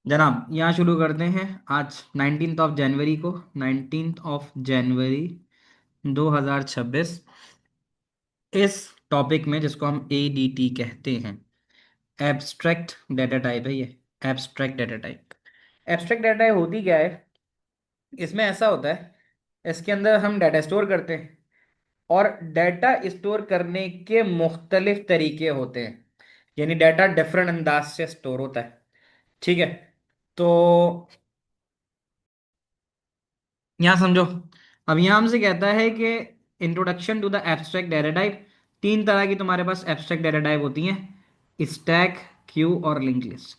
जनाब यहाँ शुरू करते हैं। आज 19 जनवरी को, 19 जनवरी 2026, इस टॉपिक में जिसको हम एडीटी कहते हैं, एब्स्ट्रैक्ट डाटा टाइप है ये। Abstract data type, abstract data type होती क्या है? इसमें ऐसा होता है, इसके अंदर हम डाटा स्टोर करते हैं और डाटा स्टोर करने के मुख्तलिफ तरीके होते हैं। यानी डाटा डिफरेंट अंदाज से स्टोर होता है। ठीक है, तो यहाँ समझो। अब यहाँ हमसे कहता है कि introduction to the abstract data type. तीन तरह की तुम्हारे पास एब्स्ट्रैक्ट डाटा टाइप होती हैं: स्टैक, क्यू और लिंक लिस्ट।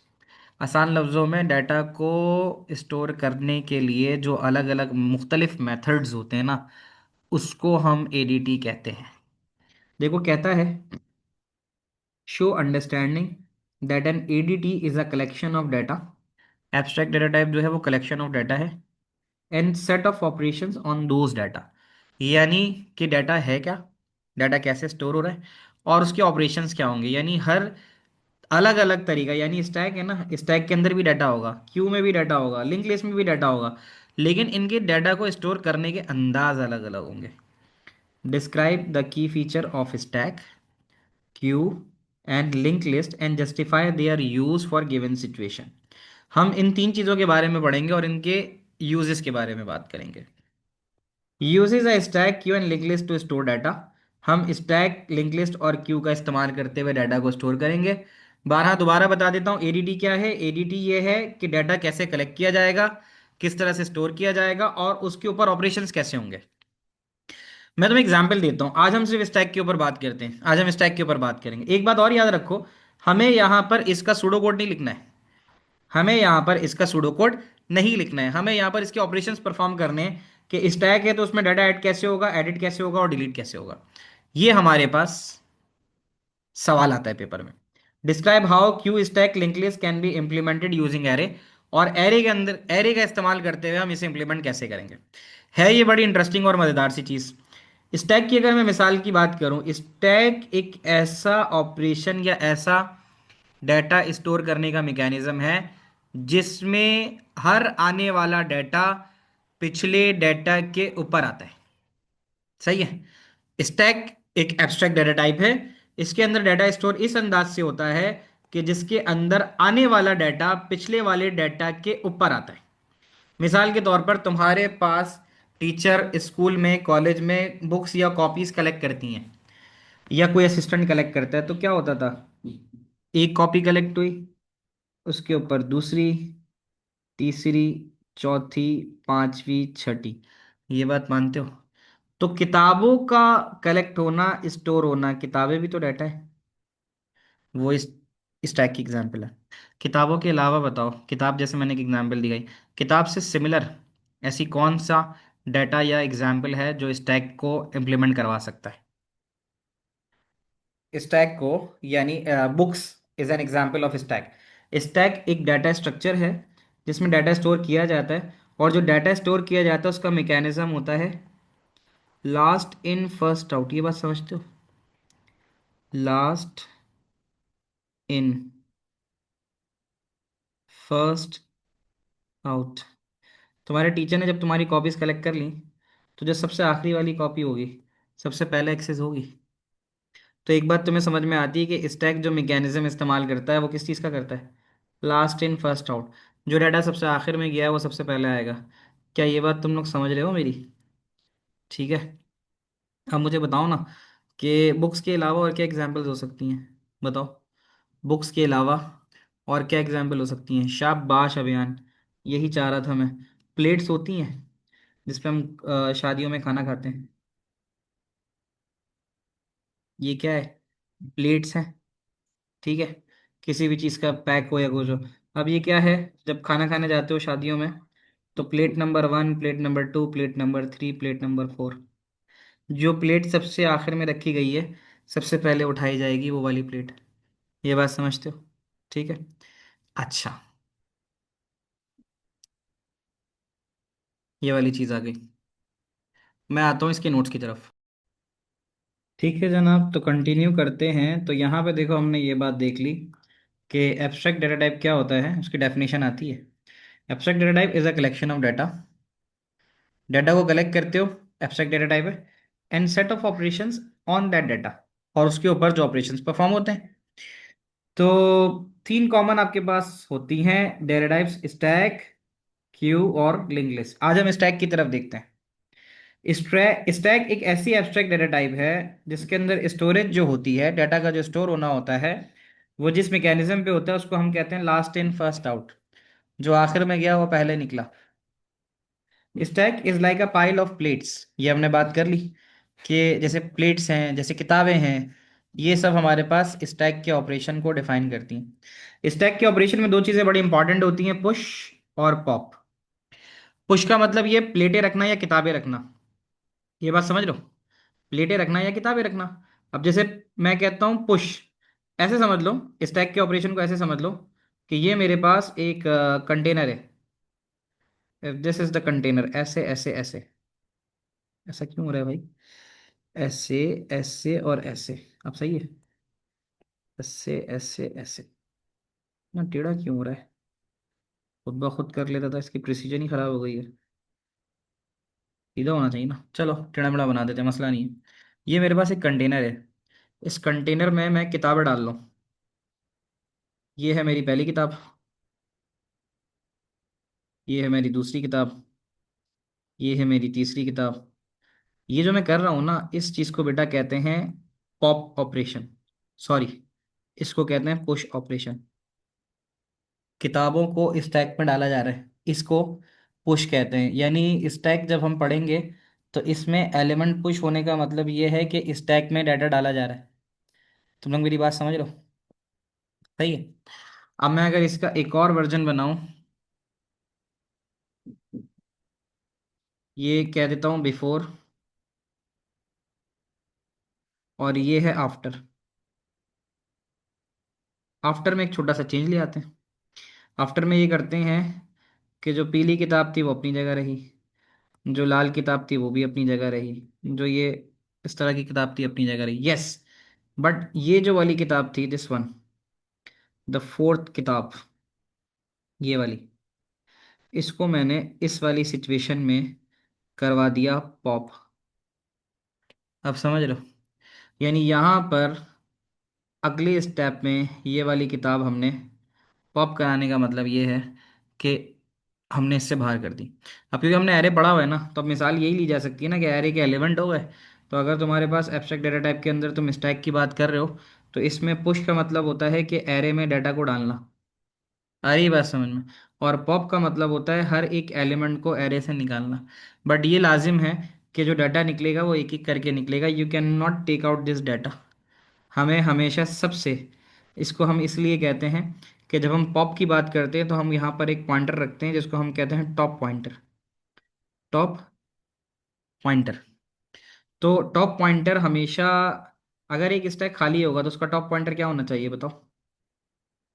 आसान लफ्ज़ों में डाटा को स्टोर करने के लिए जो अलग अलग मुख्तलिफ मेथड्स होते हैं ना, उसको हम एडीटी कहते हैं। देखो कहता है, show understanding that an ADT is a collection of data. Abstract data type जो है वो कलेक्शन ऑफ डाटा है, and set of operations on those data. यानी कि डाटा है क्या, डाटा कैसे स्टोर हो रहा है, और उसके ऑपरेशंस क्या होंगे। यानी हर अलग अलग तरीका, यानी स्टैक है ना, स्टैक के अंदर भी डाटा होगा, क्यू में भी डाटा होगा, लिंक लिस्ट में भी डाटा होगा, लेकिन इनके डाटा को स्टोर करने के अंदाज अलग अलग होंगे। Describe the key feature of stack, queue and link list and justify their use for given situation. हम इन तीन चीज़ों के बारे में पढ़ेंगे और इनके यूजेस के बारे में बात करेंगे। Usages a stack, queue and link list to store data. हम स्टैक, लिंक लिस्ट और क्यू का इस्तेमाल करते हुए डाटा को स्टोर करेंगे। बारह दोबारा बता देता हूँ, एडीटी क्या है। एडीटी ये है कि डाटा कैसे कलेक्ट किया जाएगा, किस तरह से स्टोर किया जाएगा और उसके ऊपर ऑपरेशंस कैसे होंगे। मैं तुम्हें एग्जांपल देता हूँ। आज हम सिर्फ स्टैक के ऊपर बात करते हैं, आज हम स्टैक के ऊपर बात करेंगे। एक बात और याद रखो, हमें यहाँ पर इसका सूडो कोड नहीं लिखना है। हमें यहाँ पर इसका सूडो कोड नहीं लिखना है, हमें यहाँ पर इसके ऑपरेशंस परफॉर्म करने हैं कि स्टैक है तो उसमें डाटा ऐड कैसे होगा, एडिट कैसे होगा और डिलीट कैसे होगा। ये हमारे पास सवाल आता है पेपर में। Describe how queue stack link list can be implemented using array. और एरे के अंदर एरे का इस्तेमाल करते हुए हम इसे इंप्लीमेंट कैसे करेंगे। है ये बड़ी इंटरेस्टिंग और मज़ेदार सी चीज़। स्टैक की अगर मैं मिसाल की बात करूं, स्टैक एक ऐसा ऑपरेशन या ऐसा डाटा स्टोर करने का मैकेनिज्म है जिसमें हर आने वाला डाटा पिछले डाटा के ऊपर आता है। सही है। स्टैक एक एब्स्ट्रैक्ट डाटा टाइप है। इसके अंदर डाटा स्टोर इस अंदाज से होता है कि जिसके अंदर आने वाला डाटा पिछले वाले डाटा के ऊपर आता है। मिसाल के तौर पर तुम्हारे पास टीचर स्कूल में, कॉलेज में बुक्स या कॉपीज कलेक्ट करती हैं, या कोई असिस्टेंट कलेक्ट करता है, तो क्या होता था, एक कॉपी कलेक्ट हुई, उसके ऊपर दूसरी, तीसरी, चौथी, पांचवी, छठी। ये बात मानते हो? तो किताबों का कलेक्ट होना, स्टोर होना, किताबें भी तो डाटा है। वो इस स्टैक की एग्जांपल है। किताबों के अलावा बताओ, किताब जैसे मैंने एक एग्जांपल दी गई, किताब से सिमिलर ऐसी कौन सा डाटा या एग्जांपल है जो स्टैक को इम्प्लीमेंट करवा सकता है। स्टैक को, यानी books is an example of stack. Stack एक डाटा स्ट्रक्चर है जिसमें डाटा स्टोर किया जाता है, और जो डाटा स्टोर किया जाता है उसका मैकेनिज्म होता है लास्ट इन फर्स्ट आउट। ये बात समझते हो? Last in first out. तुम्हारे टीचर ने जब तुम्हारी कॉपीज कलेक्ट कर ली, तो जो सबसे आखिरी वाली कॉपी होगी, सबसे पहले एक्सेस होगी। तो एक बात तुम्हें समझ में आती है कि स्टैक जो मैकेनिज्म इस्तेमाल करता है वो किस चीज़ का करता है, लास्ट इन फर्स्ट आउट। जो डाटा सबसे आखिर में गया है वो सबसे पहले आएगा। क्या ये बात तुम लोग समझ रहे हो मेरी? ठीक है। अब मुझे बताओ ना कि बुक्स के अलावा और क्या एग्जाम्पल्स हो सकती हैं, बताओ। बुक्स के अलावा और क्या एग्जाम्पल हो सकती हैं? शाबाश अभियान, यही चाह रहा था मैं। प्लेट्स होती हैं जिस पे हम शादियों में खाना खाते हैं, ये क्या है? प्लेट्स हैं। ठीक है, किसी भी चीज़ का पैक हो या कुछ हो। अब ये क्या है? जब खाना खाने जाते हो शादियों में, तो plate number 1, plate number 2, plate number 3, plate number 4। जो प्लेट सबसे आखिर में रखी गई है, सबसे पहले उठाई जाएगी वो वाली प्लेट। ये बात समझते हो? ठीक है। अच्छा, ये वाली चीज़ आ गई। मैं आता हूँ इसके नोट्स की तरफ। ठीक है जनाब, तो कंटिन्यू करते हैं। तो यहाँ पे देखो, हमने ये बात देख ली कि एब्स्ट्रैक्ट डेटा टाइप क्या होता है, उसकी डेफिनेशन आती है। Abstract data type is a collection of data. Data को कलेक्ट करते हो, एब्स्ट्रैक्ट डेटा टाइप है। And set of operations on that data, और उसके ऊपर जो ऑपरेशंस परफॉर्म होते हैं। तो तीन कॉमन आपके पास होती हैं डेटा टाइप्स, स्टैक, क्यू और लिंक लिस्ट। आज हम स्टैक की तरफ देखते हैं। स्टैक एक ऐसी एब्स्ट्रैक्ट डेटा टाइप है जिसके अंदर स्टोरेज जो होती है, डाटा का जो स्टोर होना होता है, वो जिस मैकेनिज्म पे होता है उसको हम कहते हैं लास्ट इन फर्स्ट आउट। जो आखिर में गया वो पहले निकला। Stack is like a pile of plates, ये हमने बात कर ली कि जैसे प्लेट्स हैं, जैसे किताबें हैं, ये सब हमारे पास स्टैक के ऑपरेशन को डिफाइन करती हैं। स्टैक के ऑपरेशन में दो चीज़ें बड़ी इंपॉर्टेंट होती हैं, पुश और पॉप। पुश का मतलब ये प्लेटें रखना या किताबें रखना, ये बात समझ लो। प्लेटें रखना या किताबें रखना। अब जैसे मैं कहता हूँ पुश, ऐसे समझ लो, स्टैक के ऑपरेशन को ऐसे समझ लो कि ये मेरे पास एक कंटेनर है। दिस इज द कंटेनर, ऐसे ऐसे ऐसे। ऐसा क्यों हो रहा है भाई? ऐसे, ऐसे और ऐसे। अब सही है? ऐसे ऐसे ऐसे। ना टेढ़ा क्यों हो रहा है? खुद ब खुद कर लेता था, इसकी प्रिसीजन ही खराब हो गई है। सीधा होना चाहिए ना। चलो टेढ़ा मेढ़ा बना देते हैं, मसला नहीं है। ये मेरे पास एक कंटेनर है। इस कंटेनर में मैं किताबें डाल लूँ। ये है मेरी पहली किताब, ये है मेरी दूसरी किताब, ये है मेरी तीसरी किताब। ये जो मैं कर रहा हूँ ना, इस चीज़ को बेटा कहते हैं पॉप ऑपरेशन। सॉरी, इसको कहते हैं पुश ऑपरेशन। किताबों को स्टैक में डाला जा रहा है, इसको पुश कहते हैं। यानी स्टैक जब हम पढ़ेंगे तो इसमें एलिमेंट पुश होने का मतलब ये है कि स्टैक में डाटा डाला जा रहा है। तुम लोग मेरी बात समझ लो? सही है। अब मैं अगर इसका एक और वर्जन बनाऊं, ये कह देता हूँ बिफोर, और ये है आफ्टर। आफ्टर में एक छोटा सा चेंज ले आते हैं। आफ्टर में ये करते हैं कि जो पीली किताब थी वो अपनी जगह रही, जो लाल किताब थी वो भी अपनी जगह रही, जो ये इस तरह की किताब थी अपनी जगह रही। यस, बट ये जो वाली किताब थी, दिस वन, द फोर्थ किताब, ये वाली, इसको मैंने इस वाली सिचुएशन में करवा दिया पॉप। अब समझ लो, यानी यहाँ पर अगले स्टेप में ये वाली किताब हमने पॉप कराने का मतलब ये है कि हमने इससे बाहर कर दी। अब क्योंकि हमने एरे पढ़ा हुआ है ना, तो अब मिसाल यही ली जा सकती है ना कि एरे के एलिमेंट हो गए। तो अगर तुम्हारे पास एब्स्ट्रैक्ट डेटा टाइप के अंदर तुम स्टैक की बात कर रहे हो, तो इसमें पुश का मतलब होता है कि एरे में डाटा को डालना। आ रही बात समझ में? और पॉप का मतलब होता है हर एक एलिमेंट को एरे से निकालना। बट ये लाजिम है कि जो डाटा निकलेगा वो एक एक करके निकलेगा। You can not take out this data. हमें हमेशा सबसे, इसको हम इसलिए कहते हैं कि जब हम पॉप की बात करते हैं तो हम यहाँ पर एक पॉइंटर रखते हैं जिसको हम कहते हैं टॉप पॉइंटर। Top pointer. तो टॉप पॉइंटर हमेशा, अगर एक स्टैक खाली होगा तो उसका टॉप पॉइंटर क्या होना चाहिए बताओ?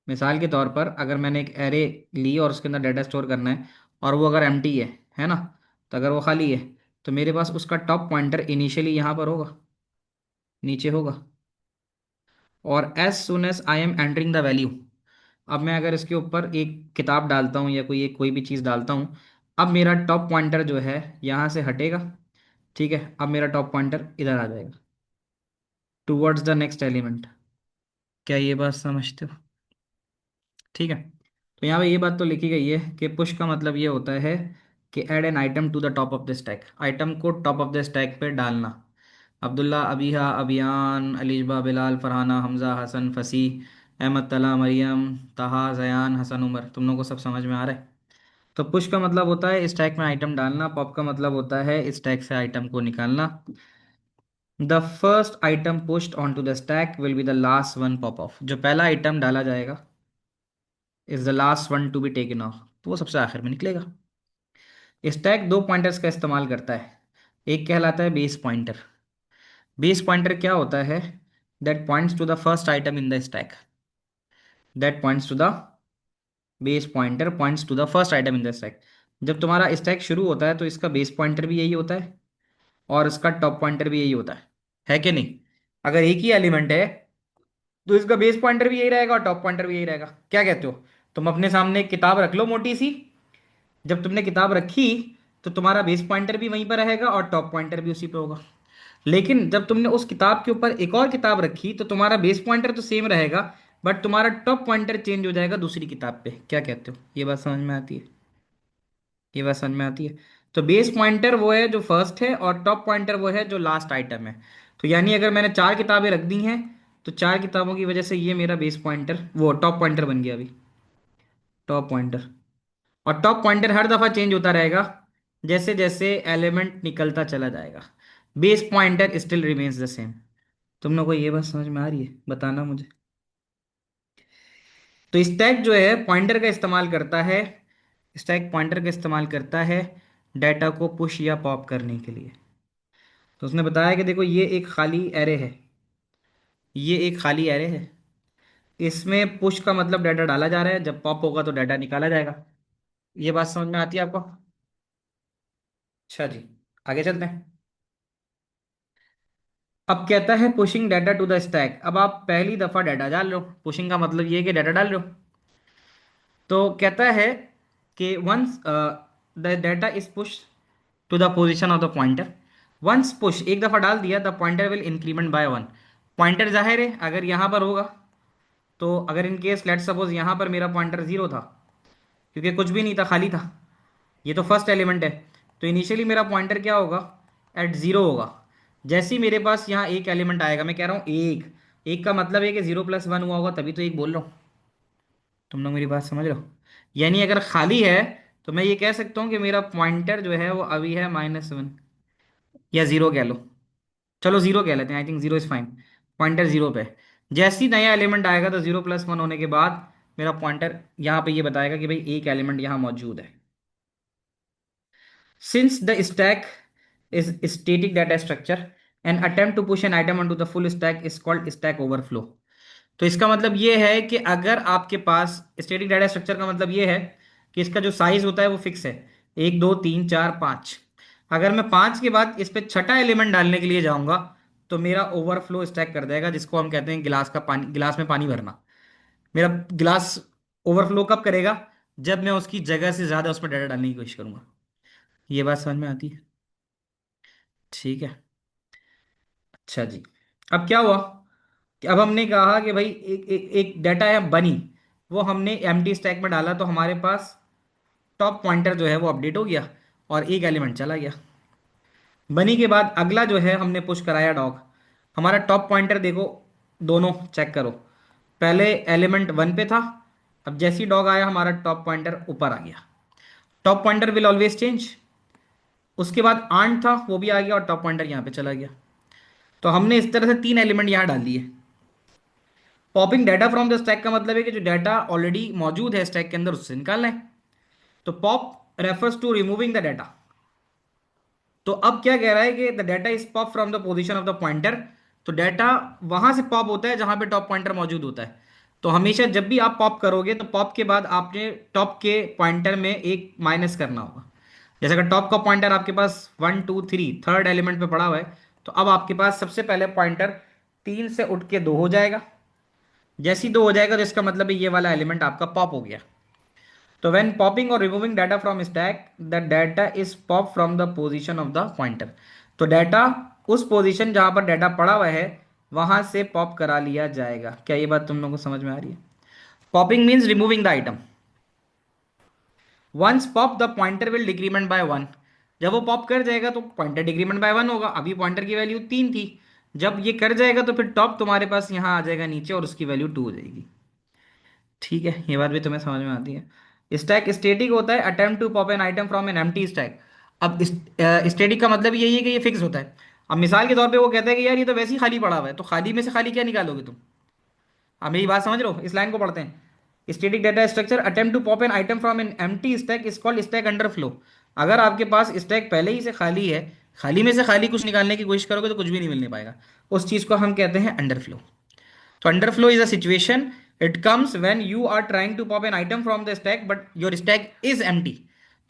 मिसाल के तौर पर अगर मैंने एक एरे ली और उसके अंदर डाटा स्टोर करना है, और वो अगर एम्प्टी है ना, तो अगर वो खाली है, तो मेरे पास उसका टॉप पॉइंटर इनिशियली यहाँ पर होगा, नीचे होगा। और as soon as I am entering the value, अब मैं अगर इसके ऊपर एक किताब डालता हूँ या कोई एक कोई भी चीज़ डालता हूँ, अब मेरा टॉप पॉइंटर जो है यहाँ से हटेगा। ठीक है, अब मेरा टॉप पॉइंटर इधर आ जाएगा टूवर्ड्स द नेक्स्ट एलिमेंट। क्या ये बात समझते हो? ठीक है। तो यहाँ पे ये बात तो लिखी गई है कि पुश का मतलब ये होता है कि add an item to the top of the stack, item को टॉप ऑफ द स्टैक पे डालना। अब्दुल्ला, अबीहा, अबियान, अलीशबा, बिलाल, फरहाना, हमजा, हसन, फसीह, अहमद, तला, मरियम, तहा, जयान, हसन, उमर। तुम लोगों को सब समझ में आ रहा है? तो पुश का मतलब होता है स्टैक में आइटम डालना, पॉप का मतलब होता है स्टैक से आइटम को निकालना। The first item pushed on to the stack will be the last one pop off, जो पहला आइटम डाला जाएगा is the last one to be taken off, तो वो सबसे आखिर में निकलेगा। स्टैक दो पॉइंटर्स का इस्तेमाल करता है। एक कहलाता है बेस पॉइंटर। बेस पॉइंटर क्या होता है? That points to the first item in the stack. That points to the, base pointer points to the first item in the stack. जब तुम्हारा स्टैक शुरू होता है तो इसका बेस पॉइंटर भी यही होता है और इसका टॉप पॉइंटर भी यही होता है कि नहीं? अगर एक ही एलिमेंट है, तो इसका बेस पॉइंटर भी यही रहेगा और टॉप पॉइंटर भी यही रहेगा। क्या कहते हो? तुम अपने सामने एक किताब रख लो मोटी सी। जब तुमने किताब रखी तो तुम्हारा बेस पॉइंटर भी वहीं पर रहेगा और टॉप पॉइंटर भी उसी पे होगा। लेकिन जब तुमने उस किताब के ऊपर एक और किताब रखी तो तुम्हारा बेस पॉइंटर तो सेम रहेगा, बट तुम्हारा टॉप पॉइंटर चेंज हो जाएगा दूसरी किताब पे। क्या कहते हो? ये बात समझ में आती है? ये बात समझ में आती है? तो बेस पॉइंटर वो है जो फर्स्ट है और टॉप पॉइंटर वो है जो लास्ट आइटम है। तो यानी अगर मैंने चार किताबें रख दी हैं तो चार किताबों की वजह से ये मेरा बेस पॉइंटर वो टॉप पॉइंटर बन गया अभी। Top pointer. और टॉप पॉइंटर हर दफा चेंज होता रहेगा जैसे जैसे एलिमेंट निकलता चला जाएगा। Base pointer still remains the same. तुम लोग को ये बात समझ में आ रही है? बताना मुझे। तो स्टैक जो है पॉइंटर का इस्तेमाल करता है। स्टैक पॉइंटर का इस्तेमाल करता है डाटा को पुश या पॉप करने के लिए। तो उसने बताया कि देखो ये एक खाली एरे है। ये एक खाली एरे है। इसमें पुश का मतलब डाटा डाला जा रहा है, जब पॉप होगा तो डाटा निकाला जाएगा। ये बात समझ में आती है आपको? अच्छा जी, आगे चलते हैं। अब कहता है pushing data to the stack. अब आप पहली दफा डाटा डाल रहे हो, पुशिंग का मतलब ये है कि डाटा डाल रहे हो। तो कहता है कि once the data is push to the position of the pointer. Once push, एक दफा डाल दिया, the pointer will increment by one. Pointer जाहिर है अगर यहाँ पर होगा, तो अगर इन केस लेट सपोज यहाँ पर मेरा पॉइंटर जीरो था, क्योंकि कुछ भी नहीं था, खाली था, ये तो फर्स्ट एलिमेंट है, तो इनिशियली मेरा पॉइंटर क्या होगा? एट जीरो होगा। जैसे ही मेरे पास यहाँ एक एलिमेंट आएगा, मैं कह रहा हूँ एक, एक का मतलब है कि जीरो प्लस वन हुआ होगा, तभी तो एक बोल रहा हूँ। तुम लोग मेरी बात समझ रहे हो? यानी अगर खाली है तो मैं ये कह सकता हूँ कि मेरा पॉइंटर जो है वो अभी है -1, या जीरो कह लो। चलो जीरो कह लेते हैं, I think zero is fine. Pointer zero पे है। जैसे ही नया एलिमेंट आएगा तो जीरो प्लस वन होने के बाद मेरा पॉइंटर यहाँ पे ये बताएगा कि भाई एक एलिमेंट यहाँ मौजूद है। Since the stack is static data structure, an attempt to push an item onto the full stack is called stack overflow। तो इसका मतलब ये है कि अगर आपके पास स्टैटिक डाटा स्ट्रक्चर का मतलब ये है कि इसका जो साइज होता है वो फिक्स है, एक दो तीन चार पाँच। अगर मैं पाँच के बाद इस पे छठा एलिमेंट डालने के लिए जाऊंगा तो मेरा ओवरफ्लो स्टैक कर देगा, जिसको हम कहते हैं गिलास का पानी, गिलास में पानी भरना। मेरा गिलास ओवरफ्लो कब करेगा? जब मैं उसकी जगह से ज्यादा उसमें डाटा डालने की कोशिश करूंगा। ये बात समझ में आती है? ठीक है। अच्छा जी। अब क्या हुआ कि अब हमने कहा कि भाई एक डाटा है बनी, वो हमने एम्प्टी स्टैक में डाला तो हमारे पास टॉप पॉइंटर जो है वो अपडेट हो गया और एक एलिमेंट चला गया। बनी के बाद अगला जो है हमने पुश कराया डॉग। हमारा टॉप पॉइंटर देखो, दोनों चेक करो। पहले एलिमेंट वन पे था, अब जैसी डॉग आया हमारा टॉप पॉइंटर ऊपर आ गया। Top pointer will always change. उसके बाद आंट था, वो भी आ गया और टॉप पॉइंटर यहाँ पे चला गया। तो हमने इस तरह से तीन एलिमेंट यहाँ डाल दिए। Popping data from the stack का मतलब है कि जो डाटा ऑलरेडी मौजूद है स्टैक के अंदर उससे निकालना है। तो pop refers to removing the data. तो अब क्या कह रहा है कि the data is pop from the position of the pointer. तो डाटा वहां से पॉप होता है जहां पे टॉप पॉइंटर मौजूद होता है। तो हमेशा जब भी आप पॉप करोगे तो पॉप के बाद आपने टॉप के पॉइंटर में एक माइनस करना होगा। जैसे अगर टॉप का पॉइंटर आपके पास one two three third element पे पड़ा हुआ है, तो अब आपके पास सबसे पहले पॉइंटर तीन से उठ के दो हो जाएगा। जैसे ही दो हो जाएगा तो इसका मतलब है ये वाला एलिमेंट आपका पॉप हो गया। तो व्हेन पॉपिंग और removing data from stack, the data is pop from the position of the pointer. तो डाटा उस पोजीशन जहां पर डाटा पड़ा हुआ है वहां से पॉप करा लिया जाएगा। क्या ये बात तुम लोगों को समझ में आ रही है? Popping means removing the item. Once pop the pointer will decrement by one. जब वो पॉप कर जाएगा तो पॉइंटर डिक्रीमेंट बाय वन होगा। अभी पॉइंटर की वैल्यू तीन थी, जब ये कर जाएगा तो फिर टॉप तुम्हारे पास यहाँ आ जाएगा नीचे और उसकी वैल्यू टू हो जाएगी। ठीक है, ये बात भी तुम्हें समझ में आती है? स्टैक स्टेटिक होता है, attempt to pop an item from an empty stack. अब स्टेटिक का मतलब यही है कि ये फिक्स होता है। अब मिसाल के तौर पे वो कहता है कि यार ये तो वैसे ही खाली पड़ा हुआ है, तो खाली में से खाली क्या निकालोगे तुम? अब मेरी बात समझ रहे हो? इस लाइन को पढ़ते हैं। Static data structure attempt to pop an item from an empty stack is called stack underflow. अगर आपके पास स्टैक पहले ही से खाली है, खाली में से खाली कुछ निकालने की कोशिश करोगे तो कुछ भी नहीं मिलने पाएगा। उस चीज को हम कहते हैं under flow. So underflow is a situation. It comes when you are trying to pop an item from the stack, but your stack is empty.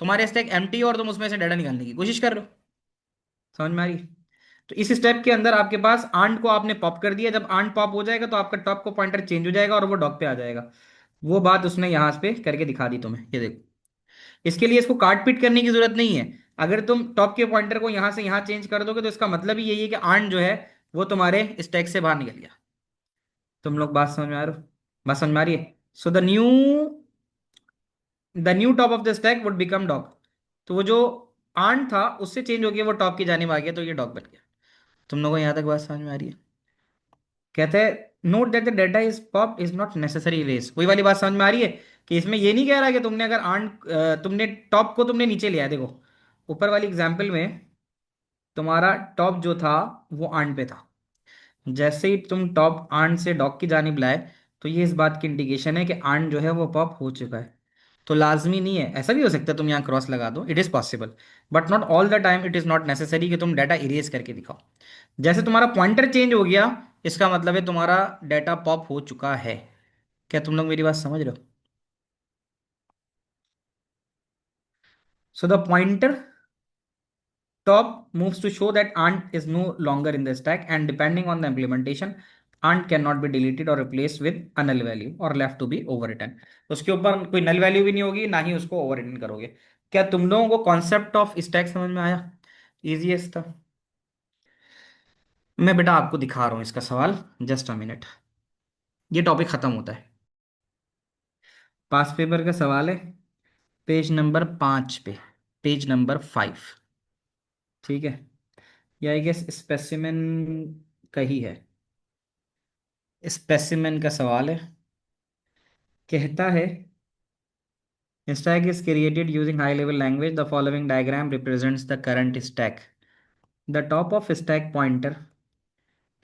तुम्हारे stack empty और तुम उसमें से डाटा निकालने की कोशिश कर रहे हो। समझ में आ रही? तो इस स्टेप के अंदर आपके पास आंट को आपने पॉप कर दिया, जब आंट पॉप हो जाएगा तो आपका टॉप को पॉइंटर चेंज हो जाएगा और वो डॉग पे आ जाएगा। वो बात उसने यहाँ पे करके दिखा दी तुम्हें, ये देखो। इसके लिए इसको काट पीट करने की जरूरत नहीं है। अगर तुम टॉप के पॉइंटर को यहाँ से यहाँ चेंज कर दोगे तो इसका मतलब ही यही है कि आंट जो है वो तुम्हारे स्टैक से बाहर निकल गया। तुम लोग बात समझ में आ रहे हो? बात समझ में आ रही है? So the new top of the stack would become dog. तो वो जो आंट था उससे चेंज हो गया, वो टॉप की जानिब आ गया, तो ये डॉग बन गया। तुम लोगों को यहाँ तक बात समझ में आ रही है? कहते हैं note that the data is pop is not necessary race. वही वाली बात समझ में आ रही है कि इसमें ये नहीं कह रहा कि तुमने अगर तुमने टॉप को तुमने नीचे लिया है। देखो ऊपर वाली एग्जाम्पल में तुम्हारा टॉप जो था वो आंट पे था। जैसे ही तुम टॉप आंट से डॉग की जानिब लाए तो ये इस बात की इंडिकेशन है कि आंट जो है वो पॉप हो चुका है। तो लाजमी नहीं है, ऐसा भी हो सकता है तुम यहाँ क्रॉस लगा दो, it is possible, but not all the time it is not necessary कि तुम डाटा इरेज करके दिखाओ। जैसे तुम्हारा पॉइंटर चेंज हो गया, इसका मतलब है तुम्हारा डाटा पॉप हो चुका है। क्या तुम लोग मेरी बात समझ रहे हो? So the pointer top moves to show that ant is no longer in the stack, and depending on the implementation ant cannot be deleted or replaced with a null value or left to be overwritten। उसके ऊपर कोई null value भी नहीं होगी, ना ही उसको overwritten करोगे। क्या तुम लोगों को कॉन्सेप्ट ऑफ स्टैक समझ में आया? इजीएस्ट था। मैं बेटा आपको दिखा रहा हूँ इसका सवाल, जस्ट अ मिनट। ये टॉपिक खत्म होता है। पास पेपर का सवाल है, पेज नंबर 5 पे, पेज नंबर 5। ठीक है, या आई गेस स्पेसिमेन का ही है। स्पेसिमेन का सवाल है, कहता है stack is created using high level language, the following diagram represents the current stack। The top of stack pointer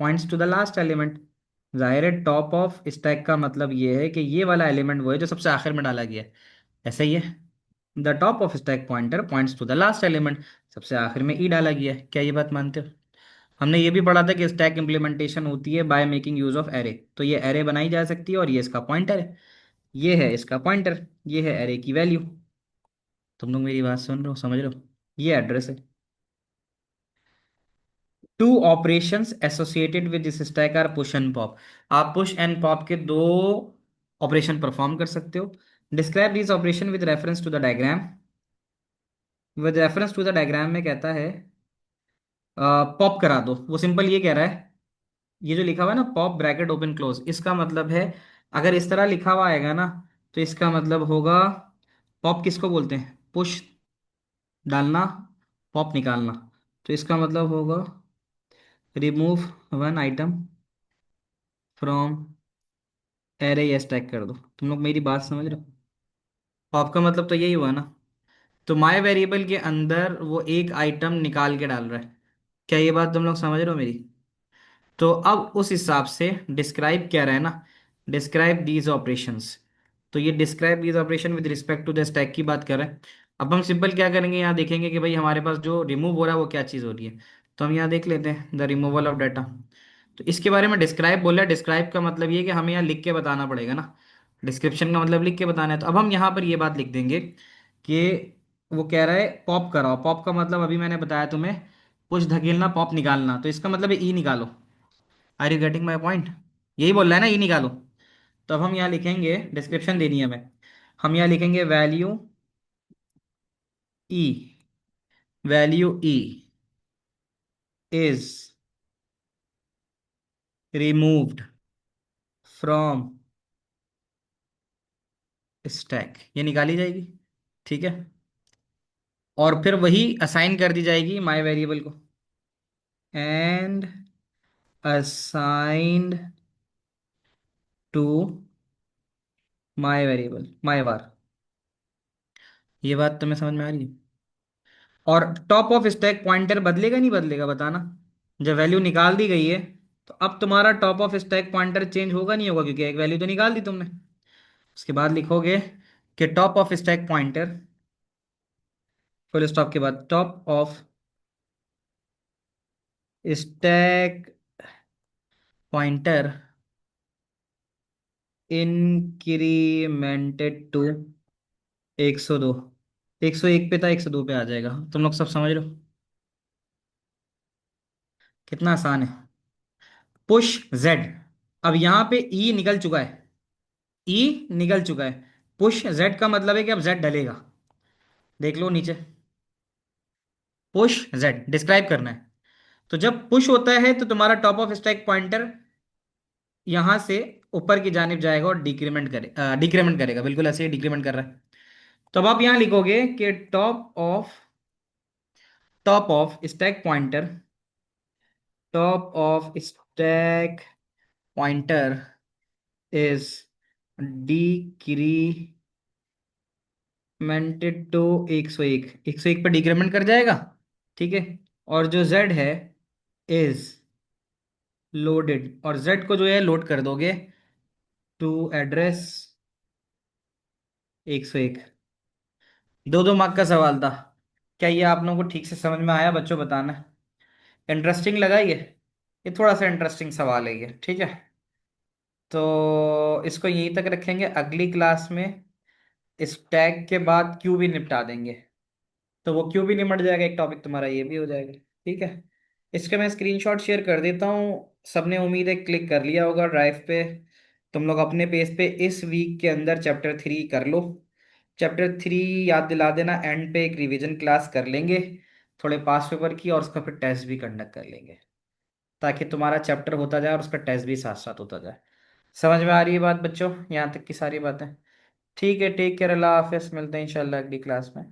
points to the last element। जाहिर है टॉप ऑफ स्टैक का मतलब ये है कि ये वाला एलिमेंट वो है जो सबसे आखिर में डाला गया है। ऐसा ही है, the top of stack pointer points to the last element, सबसे आखिर में ई डाला गया है। क्या ये बात मानते हो? हमने ये भी पढ़ा था कि स्टैक इंप्लीमेंटेशन होती है by making use of array. तो ये एरे बनाई जा सकती है और ये इसका पॉइंटर है, ये है इसका पॉइंटर, ये है एरे की वैल्यू। तुम लोग मेरी बात सुन रहे हो, समझ रहे हो? ये एड्रेस है। Two operations associated with this stack are push and pop. आप पुश एंड पॉप के दो ऑपरेशन परफॉर्म कर सकते हो। Describe this operation with reference to the diagram. With reference to the diagram में कहता है पॉप करा दो। वो सिंपल ये कह रहा है, ये जो लिखा हुआ है ना पॉप ब्रैकेट ओपन क्लोज, इसका मतलब है अगर इस तरह लिखा हुआ आएगा ना तो इसका मतलब होगा पॉप किसको बोलते हैं? पुश डालना, पॉप निकालना। तो इसका मतलब होगा remove one item from array या स्टैक कर दो। तुम लोग मेरी बात समझ रहे हो? पॉप का मतलब तो यही हुआ ना। तो माय वेरिएबल के अंदर वो एक आइटम निकाल के डाल रहा है। क्या ये बात तुम लोग समझ रहे हो मेरी? तो अब उस हिसाब से डिस्क्राइब क्या रहा है ना, डिस्क्राइब दीज ऑपरेशंस। तो ये describe these operation with respect to the stack की बात कर रहे हैं। अब हम सिंपल क्या करेंगे, यहाँ देखेंगे कि भाई हमारे पास जो रिमूव हो रहा है वो क्या चीज़ हो रही है। तो हम यहाँ देख लेते हैं द रिमूवल ऑफ डाटा। तो इसके बारे में डिस्क्राइब बोला है। डिस्क्राइब का मतलब ये है कि हमें यहाँ लिख के बताना पड़ेगा ना, डिस्क्रिप्शन का मतलब लिख के बताना है। तो अब हम यहाँ पर ये बात लिख देंगे कि वो कह रहा है पॉप कराओ। पॉप का मतलब अभी मैंने बताया तुम्हें, पुश धकेलना, पॉप निकालना। तो इसका मतलब है ई निकालो। Are you getting my point? यही बोल रहा है ना, ई निकालो। तो अब हम यहाँ लिखेंगे, डिस्क्रिप्शन देनी है हमें। हम यहाँ लिखेंगे value E, value E is removed from stack, ये निकाली जाएगी। ठीक है, और फिर वही असाइन कर दी जाएगी माय वेरिएबल को, and assigned to my variable my var। ये बात तुम्हें समझ में आ रही है? और टॉप ऑफ स्टैक पॉइंटर बदलेगा नहीं बदलेगा बताना? जब वैल्यू निकाल दी गई है तो अब तुम्हारा top of stack pointer change होगा नहीं होगा, क्योंकि एक वैल्यू तो निकाल दी तुमने। उसके बाद लिखोगे कि top of stack pointer, full stop के बाद top of stack pointer incremented to 102। 101 पे था, 102 पे आ जाएगा। तुम लोग सब समझ रहे हो? कितना आसान है। Push Z. अब यहां पे ई निकल चुका है। ई निकल चुका है। पुश जेड का मतलब है कि अब जेड डलेगा। देख लो नीचे। पुश जेड डिस्क्राइब करना है। तो जब पुश होता है तो तुम्हारा टॉप ऑफ स्टैक पॉइंटर यहां से ऊपर की जानिब जाएगा और डिक्रीमेंट करेगा, बिल्कुल ऐसे ही डिक्रीमेंट कर रहा है। तो अब आप यहां लिखोगे कि top of stack pointer, top of stack pointer is decremented to 101। 101 पर डिक्रीमेंट कर जाएगा। ठीक है। और जो z है इज लोडेड, और z को जो है लोड कर दोगे टू एड्रेस 101। दो दो मार्क का सवाल था। क्या ये आप लोगों को ठीक से समझ में आया बच्चों, बताना। इंटरेस्टिंग लगा ये? ये थोड़ा सा इंटरेस्टिंग सवाल है ये, ठीक है। तो इसको यहीं तक रखेंगे, अगली क्लास में इस टैग के बाद क्यू भी निपटा देंगे। तो वो क्यू भी निपट जाएगा, एक टॉपिक तुम्हारा ये भी हो जाएगा। ठीक है। इसका मैं स्क्रीनशॉट शेयर कर देता हूँ। सबने उम्मीद है क्लिक कर लिया होगा ड्राइव पे। तुम लोग अपने पेज पे इस वीक के अंदर चैप्टर 3 कर लो। चैप्टर 3 याद दिला देना, एंड पे एक रिवीजन क्लास कर लेंगे थोड़े पास पेपर की, और उसका फिर टेस्ट भी कंडक्ट कर लेंगे, ताकि तुम्हारा चैप्टर होता जाए और उसका टेस्ट भी साथ साथ होता जाए। समझ में आ रही है बात बच्चों, यहाँ तक की सारी बातें? ठीक है, टेक केयर, अल्लाह हाफिज़, मिलते हैं इंशाल्लाह अगली क्लास में।